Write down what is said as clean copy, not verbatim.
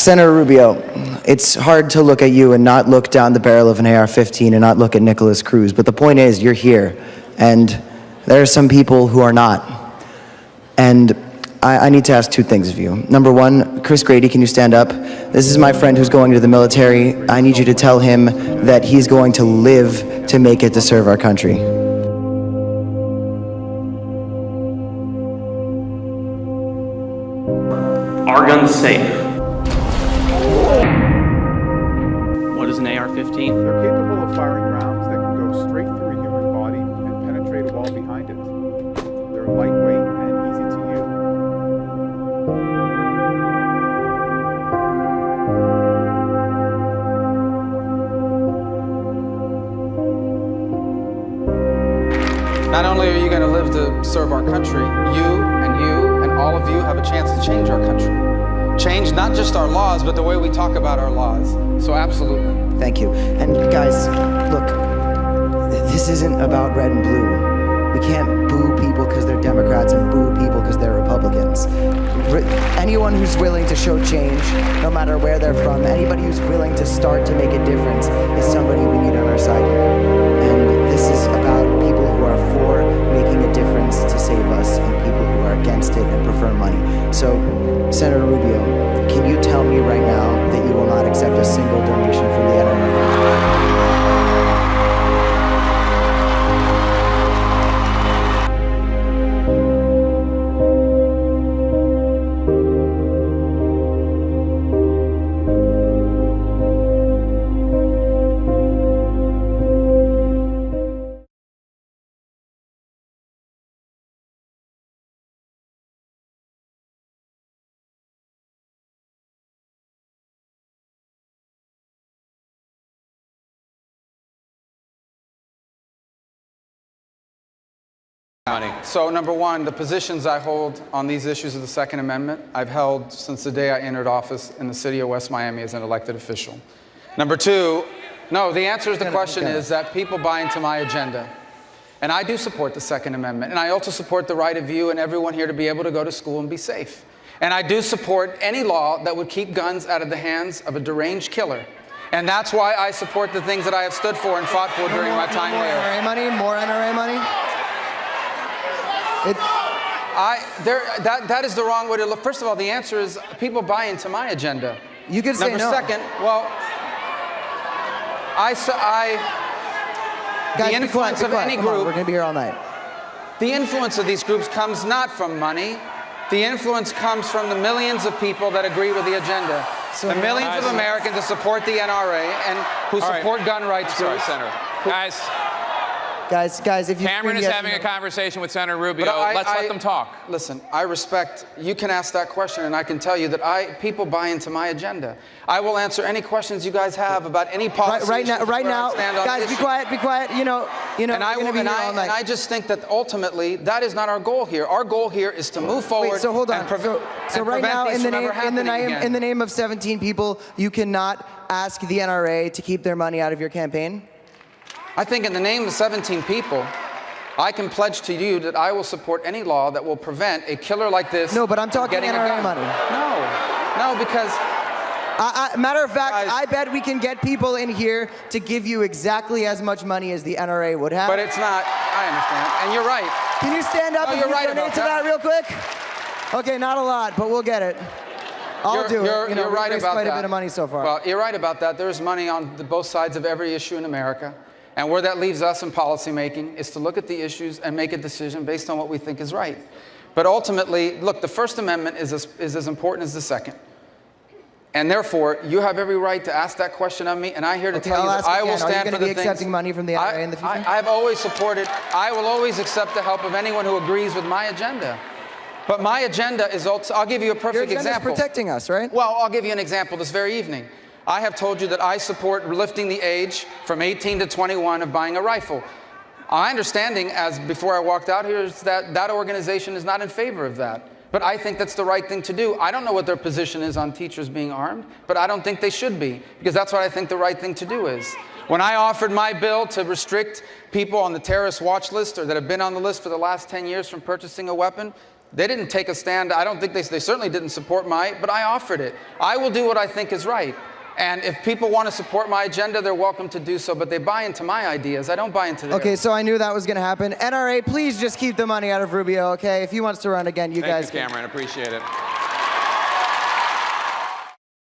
Senator Rubio, it's hard to look at you and not look down the barrel of an AR-15 and not look at Nicholas Cruz. But the point is, you're here, and there are some people who are not. And I need to ask two things of you. Number one, Chris Grady, can you stand up? This is my friend who's going to the military. I need you to tell him that he's going to live to make it to serve our country. Are guns safe? What is an AR-15? They're capable of firing rounds that can go straight through a human body and penetrate a wall behind it. They're lightweight and easy to use. Not only are you going to live to serve our country, you and all of you have a chance to change our country. Change not just our laws, but the way we talk about our laws. So absolutely. Thank you. And guys, look, this isn't about red and blue. We can't boo people because they're Democrats and boo people because they're Republicans. Anyone who's willing to show change, no matter where they're from, anybody who's willing to start to make a difference is somebody we need on our side here. And this is about people who are for making a difference to save us and people who are against it and prefer money. So, Senator Rubio, can you tell me right now that you will not accept a single donation from the NRA? So number one, the positions I hold on these issues of the Second Amendment, I've held since the day I entered office in the city of West Miami as an elected official. Number two, no, the answer to the question is that people buy into my agenda. And I do support the Second Amendment. And I also support the right of you and everyone here to be able to go to school and be safe. And I do support any law that would keep guns out of the hands of a deranged killer. And that's why I support the things that I have stood for and fought for during my time there. NRA money? More NRA money? That is the wrong way to look. First of all, the answer is people buy into my agenda. You could say no. Number second, well, Guys, the influence of any group. We're going to be here all night. The influence of these groups comes not from money. The influence comes from the millions of people that agree with the agenda. So the millions of Americans that support the NRA and who support gun rights groups. Senator. Guys, if you... Cameron is having a conversation with Senator Rubio. Let's let them talk. Listen, I respect, you can ask that question and I can tell you that people buy into my agenda. I will answer any questions you guys have about any policy right now, guys, be quiet, you know, and I just think that ultimately that is not our goal here. Our goal here is to move forward. Wait, so hold on. So right now, in the name of 17 people, you cannot ask the NRA to keep their money out of your campaign? I think in the name of 17 people, I can pledge to you that I will support any law that will prevent a killer like this. No, but I'm talking NRA money. No, because... matter of fact, guys, I bet we can get people in here to give you exactly as much money as the NRA would have. But it's not, I understand, and you're right. Can you stand up and donate to that real quick? Okay, not a lot, but we'll get it. I'll do it. You're right about that. Quite a bit of money so far. Well, you're right about that. There's money on both sides of every issue in America. And where that leaves us in policymaking is to look at the issues and make a decision based on what we think is right. But ultimately, look, the First Amendment is as important as the Second. And therefore, you have every right to ask that question of me, and I'm here to tell you that I will stand for the things... Are you going to be accepting money from the NRA in the future? I've always supported, I will always accept the help of anyone who agrees with my agenda. But my agenda is, I'll give you a perfect example. Your agenda is protecting us, right? Well, I'll give you an example this very evening. I have told you that I support lifting the age from 18 to 21 of buying a rifle. My understanding, as before I walked out here, is that that organization is not in favor of that. But I think that's the right thing to do. I don't know what their position is on teachers being armed, but I don't think they should be, because that's what I think the right thing to do is. When I offered my bill to restrict people on the terrorist watch list or that have been on the list for the last 10 years from purchasing a weapon, They didn't take a stand. I don't think they certainly didn't support but I offered it. I will do what I think is right. And if people want to support my agenda, they're welcome to do so, but they buy into my ideas. I don't buy into theirs. Okay, so I knew that was going to happen. NRA, please just keep the money out of Rubio, okay? If he wants to run again, you guys Thank you, Cameron. Appreciate it.